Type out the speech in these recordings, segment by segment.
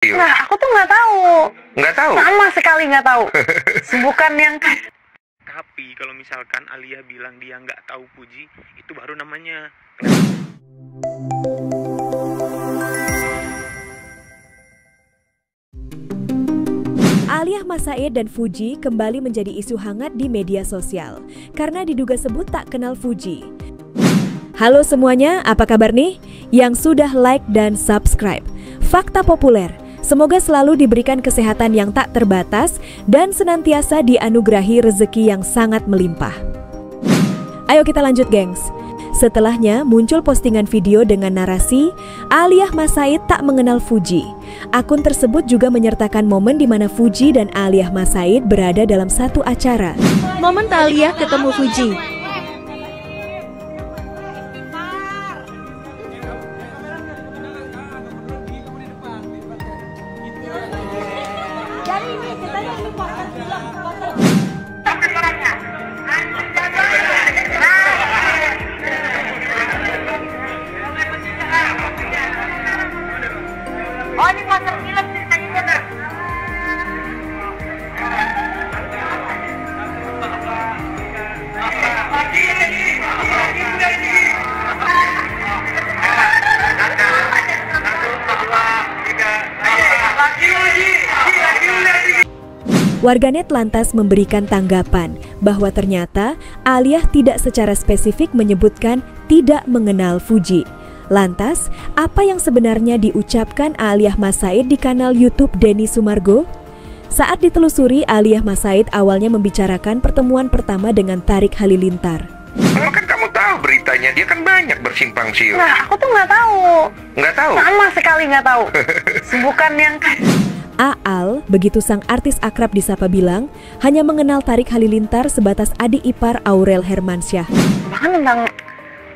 Nah, aku tuh nggak tahu. Nggak tahu? Sama sekali nggak tahu. Bukan yang... Tapi kalau misalkan Alia bilang dia nggak tahu Fuji, itu baru namanya. Alia Mas Said dan Fuji kembali menjadi isu hangat di media sosial karena diduga sebut tak kenal Fuji. Halo semuanya, apa kabar nih? Yang sudah like dan subscribe. Fakta populer, semoga selalu diberikan kesehatan yang tak terbatas dan senantiasa dianugerahi rezeki yang sangat melimpah. Ayo kita lanjut gengs. Setelahnya muncul postingan video dengan narasi Alia Mas Said tak mengenal Fuji. Akun tersebut juga menyertakan momen di mana Fuji dan Alia Mas Said berada dalam satu acara. Momen Alia ketemu Fuji. Oh, ini konser film ceritanya bener. Warganet lantas memberikan tanggapan bahwa ternyata Alia tidak secara spesifik menyebutkan tidak mengenal Fuji. Lantas, apa yang sebenarnya diucapkan Alia Mas Said di kanal YouTube Denny Sumargo? Saat ditelusuri, Alia Mas Said awalnya membicarakan pertemuan pertama dengan Tarik Halilintar. Kalau kan kamu tahu beritanya, dia kan banyak bersimpang siur. Nah, aku tuh nggak tahu. Nggak tahu? Sama sekali nggak tahu. Bukan yang... Aal, begitu sang artis akrab disapa bilang, hanya mengenal Tarik Halilintar sebatas adik ipar Aurel Hermansyah. Bahkan tentang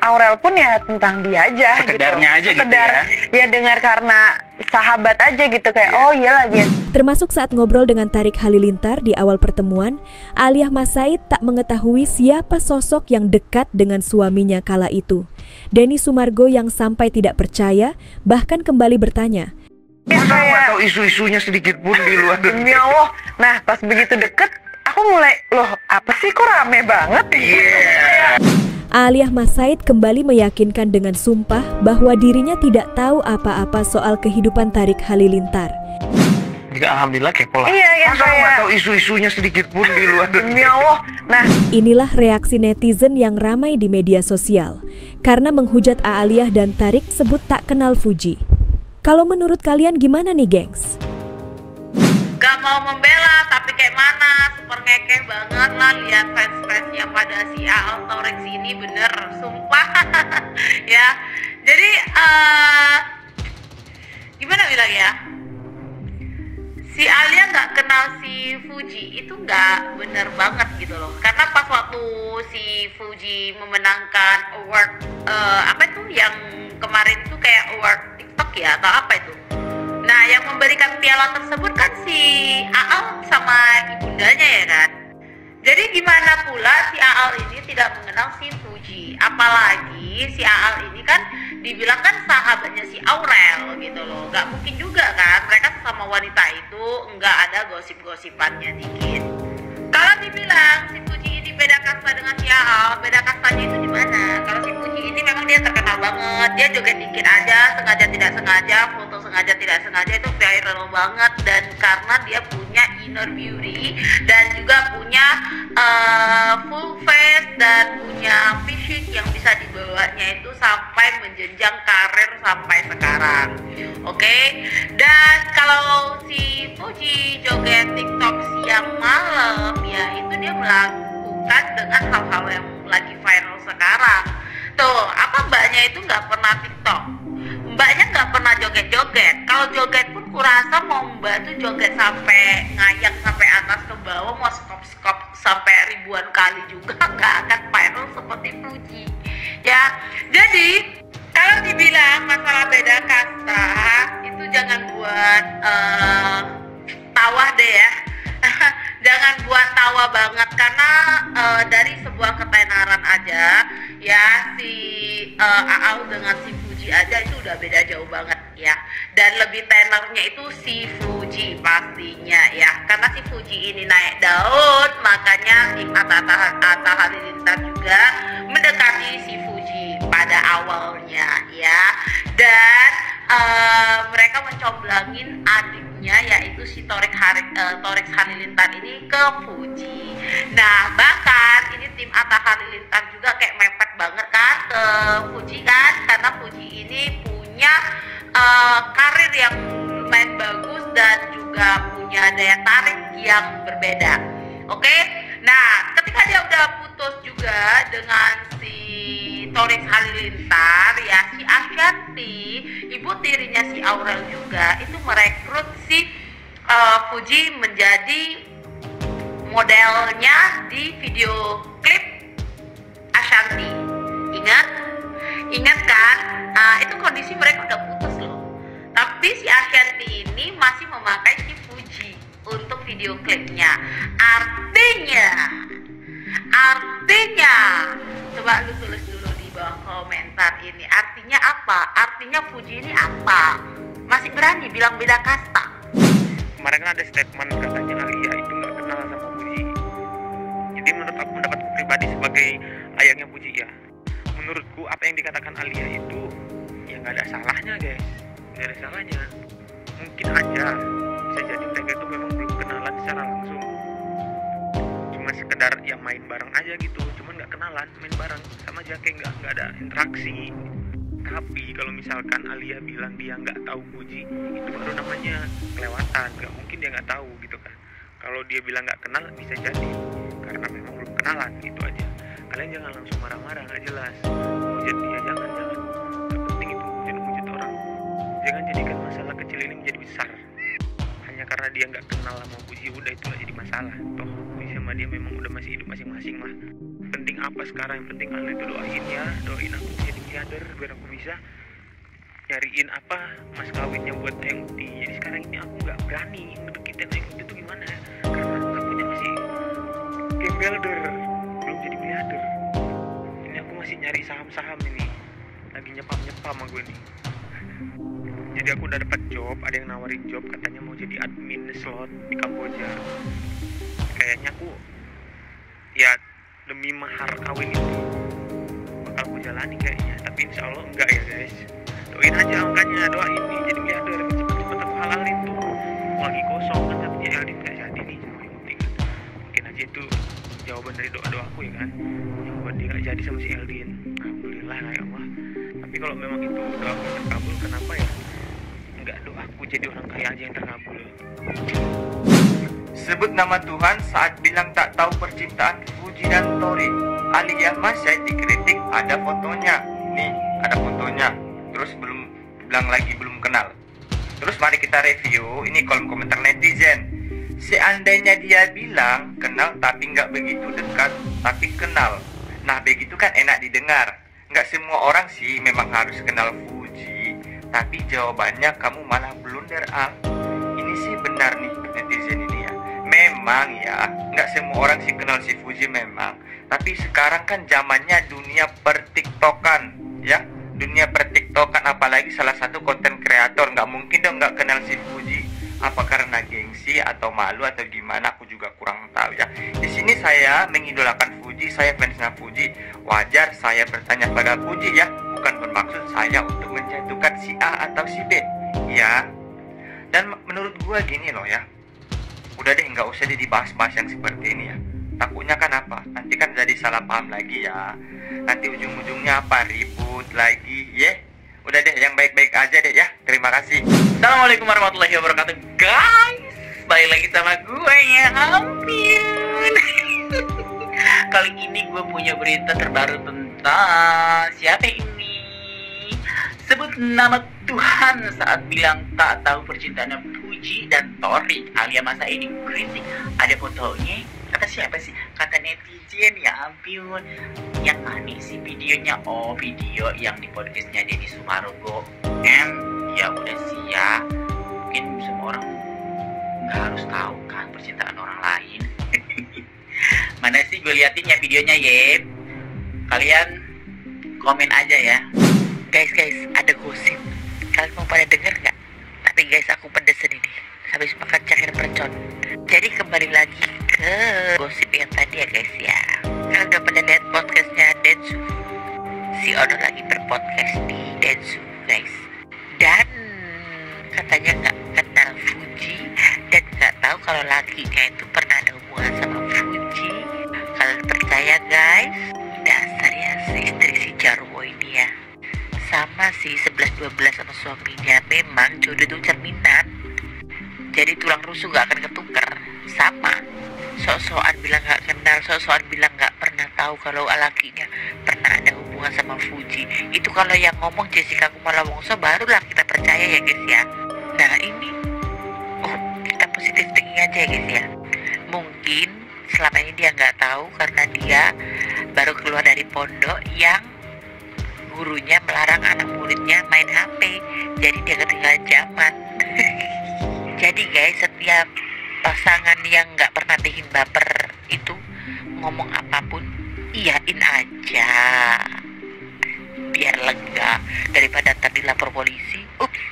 Aurel pun ya tentang dia aja. Sekedarnya gitu. aja gitu Sekedar, ya dengar karena sahabat aja gitu kayak oh iya lagi. Termasuk saat ngobrol dengan Tarik Halilintar di awal pertemuan, Alia Mas Said tak mengetahui siapa sosok yang dekat dengan suaminya kala itu. Denny Sumargo yang sampai tidak percaya bahkan kembali bertanya. Masa nggak tahu isu-isunya sedikit pun di luar? Demi Allah. Nah, pas begitu deket, aku mulai, loh apa sih kok rame banget? Yeah. Alia Mas Said kembali meyakinkan dengan sumpah bahwa dirinya tidak tahu apa-apa soal kehidupan Tarik Halilintar. Jika alhamdulillah kepo lah. Iya, ya, Masa nggak tahu isu-isunya sedikit pun di luar? Demi Allah. Nah, Inilah reaksi netizen yang ramai di media sosial karena menghujat Alia dan Tarik sebut tak kenal Fuji. Kalau menurut kalian gimana nih gengs? Gak mau membela tapi kayak mana, super ngekeh banget lah lihat fans-fansnya pada si Aal Taurek ini, bener sumpah. Ya jadi gimana bilang ya, si Alia nggak kenal si Fuji itu nggak bener banget gitu loh, karena pas waktu si Fuji memenangkan award apa itu yang kemarin itu kayak award TikTok ya atau apa itu. Nah, yang memberikan piala tersebut kan si Aal sama ibundanya ya kan. Jadi gimana pula si Aal ini tidak mengenal si Fuji. Apalagi si Aal ini kan dibilang kan sahabatnya si Aurel gitu loh. Gak mungkin juga kan mereka sesama wanita itu nggak ada gosip-gosipannya dikit. Kalau dibilang si Fuji ini beda kasta dengan si Aal, beda kastanya itu di mana? Kalau si Fuji ini memang dia terkenal banget, dia joget dikit aja, sengaja tidak sengaja, foto sengaja tidak sengaja itu viral banget, dan karena dia punya inner beauty dan juga punya full face dan punya fisik yang bisa dibawanya itu sampai menjenjang karir sampai sekarang. Oke? Dan kalau si Fuji joget TikTok siang malam ya itu dia melakukan dengan hal-hal yang lagi viral sekarang. Tuh, apa mbaknya itu nggak pernah TikTok, mbaknya nggak pernah joget-joget. Kalau joget pun kurasa mau mbak tuh joget sampai ngayang sampai atas ke bawah, mau skop-skop sampai ribuan kali juga nggak akan viral seperti Fuji. Ya, jadi kalau dibilang masalah beda kasta itu jangan buat tawa deh ya. Jangan buat tawa banget karena dari sebuah ketenaran aja ya si Aau dengan si Fuji aja itu udah beda jauh banget ya. Dan lebih tenornya itu si Fuji pastinya ya, karena si Fuji ini naik daun, makanya tim Atta Halilintar juga mendekati si Fuji pada awalnya ya. Dan mereka mencomblangin adiknya yaitu si Torik Halilintar ini ke Fuji. Nah bahkan ini tim Atta Halilintar juga kayak mepet banget kan ke Fuji kan, karena Fuji ini punya karir yang lumayan bagus dan juga punya daya tarik yang berbeda. Oke, nah ketika dia udah putus juga dengan si Torik Halilintar ya, si Ashanty, ibu tirinya si Aurel juga itu merekrut si Fuji menjadi modelnya di video klip Ashanty. Ingat kan? Nah itu kondisi mereka udah putus loh, tapi si Ashanty ini masih memakai si Fuji untuk video klipnya. Artinya coba lu tulis dulu di bawah komentar ini, artinya apa? Artinya Fuji ini apa? Masih berani bilang beda kasta. Kemarin kan ada statement katanya Alia itu nggak kenal sama Fuji. Jadi menurut aku, pendapatku pribadi sebagai ayahnya Fuji ya, menurutku apa yang dikatakan Alia itu ya nggak ada salahnya guys, nggak ada salahnya. Mungkin aja bisa jadi mereka itu memang belum kenalan secara langsung, cuma sekedar yang main bareng aja gitu, cuman nggak kenalan, main bareng sama aja kayak nggak ada interaksi. Tapi kalau misalkan Alia bilang dia nggak tahu Fuji, itu baru namanya kelewatan. Nggak mungkin dia nggak tahu gitu kan. Kalau dia bilang nggak kenal bisa jadi karena memang belum kenalan, gitu aja. Kalian jangan langsung marah-marah, nggak jelas. Hujat dia, jangan. Nggak penting itu hujat orang. Jangan jadikan masalah kecil ini menjadi besar. Hanya karena dia nggak kenal sama Fuji, udah itu nggak jadi masalah. Toh Fuji sama dia memang udah masih hidup masing-masing lah. Penting apa sekarang? Yang penting kalian itu doain aku jadi miliarder biar aku bisa nyariin apa mas kawinnya buat Ayang Uti. Jadi sekarang ini aku nggak berani ngedeketin Ayang Uti itu gimana ya, karena akunya masih game builder, belum jadi miliarder. Ini aku masih nyari saham-saham ini, lagi nyepam sama gue nih. Jadi aku udah dapat job, ada yang nawarin job katanya mau jadi admin slot di Kamboja. Kayaknya aku ya demi mahar kawin itu bakal aku jalani kayaknya, tapi insya Allah enggak ya guys. Doain aja, makanya doain nih jadi miliarder, cepet-cepet aku halalin tuh. Lagi kosong kan, tapi Eldin gak jadi nih sama yang penting. Mungkin aja itu jawaban dari doa-doa aku ya kan, yang buat dia gak jadi sama si Eldin. Alhamdulillah ya Allah. Tapi kalau memang itu doa aku yang terkabul, kenapa ya enggak doaku jadi orang kaya aja yang terkabul? Sebut nama Tuhan saat bilang tak tahu percintaan Fuji dan Torik. Alia masih dikritik, ada fotonya. Nih, ada fotonya. Terus bilang lagi belum kenal. Terus mari kita review ini kolom komentar netizen. Seandainya dia bilang kenal tapi nggak begitu dekat, tapi kenal. Nah begitu kan enak didengar. Nggak semua orang sih memang harus kenal Fuji, tapi jawabannya kamu malah blunder. Ini sih benar nih netizen ini ya. Memang ya, nggak semua orang sih kenal si Fuji memang. Tapi sekarang kan zamannya dunia per-tiktokan ya. Dunia per-tiktokan, apalagi salah satu konten kreator. Nggak mungkin dong nggak kenal si Fuji. Apa karena gengsi atau malu atau gimana, aku juga kurang tahu ya. Di sini saya mengidolakan Fuji, saya fansnya Fuji. Wajar saya bertanya pada Fuji ya, bukan bermaksud saya untuk menjatuhkan si A atau si B ya. Dan menurut gua gini loh ya, udah deh nggak usah dibahas-bahas yang seperti ini ya. Takutnya kan apa, nanti kan jadi salah paham lagi ya. Nanti ujung-ujungnya apa, ribut lagi ya. Udah deh, yang baik-baik aja deh ya. Terima kasih. Assalamualaikum warahmatullahi wabarakatuh guys. Balik lagi sama gue ya, ampun. Kali ini gue punya berita terbaru tentang siapa ini. Sebut nama Tuhan saat bilang tak tahu percintaan Fuji dan Torik. Alia masa ini kritik, ada fotonya. Kata siapa sih? Kata netizen, ya ampun. Yang mana sih videonya? Oh, video yang di podcastnya Deddy Sumarogo. Ya udah sih ya, mungkin semua orang nggak harus tahu kan percintaan orang lain. Mana sih, gue liatin ya videonya ya. Kalian komen aja ya. Guys, ada gosip. Kalian mau pada denger nggak? Tapi guys, aku pedesan ini habis makan cakir mercon. Jadi kembali lagi ke gosip yang tadi ya guys ya. Kalian udah pada lihat podcastnya Densu. Si Ono lagi berpodcast di Densu guys. Dan katanya nggak kenal Fuji dan nggak tahu kalau lakinya itu pernah ada hubungan sama Fuji. Kalian percaya guys? Dasar ya si istri si Jarwo ini ya. Sama si 11-12 sama suaminya. Memang jodoh itu cerminan. Jadi tulang rusuk gak akan ketukar. Sama. Sok-sokan bilang gak kenal, sok-sokan bilang gak pernah tahu kalau lakinya pernah ada hubungan sama Fuji. Itu kalau yang ngomong Jessica Kumala Wongso barulah kita percaya ya guys ya. Nah ini kita positif thinking aja ya guys ya. Mungkin selama ini dia gak tahu karena dia baru keluar dari pondok yang gurunya melarang anak muridnya main HP. Jadi dia ketinggalan zaman. Jadi guys, setiap pasangan yang gak pernah bikin baper itu ngomong apapun iyain aja biar lega daripada ntar dilapor polisi. Ups,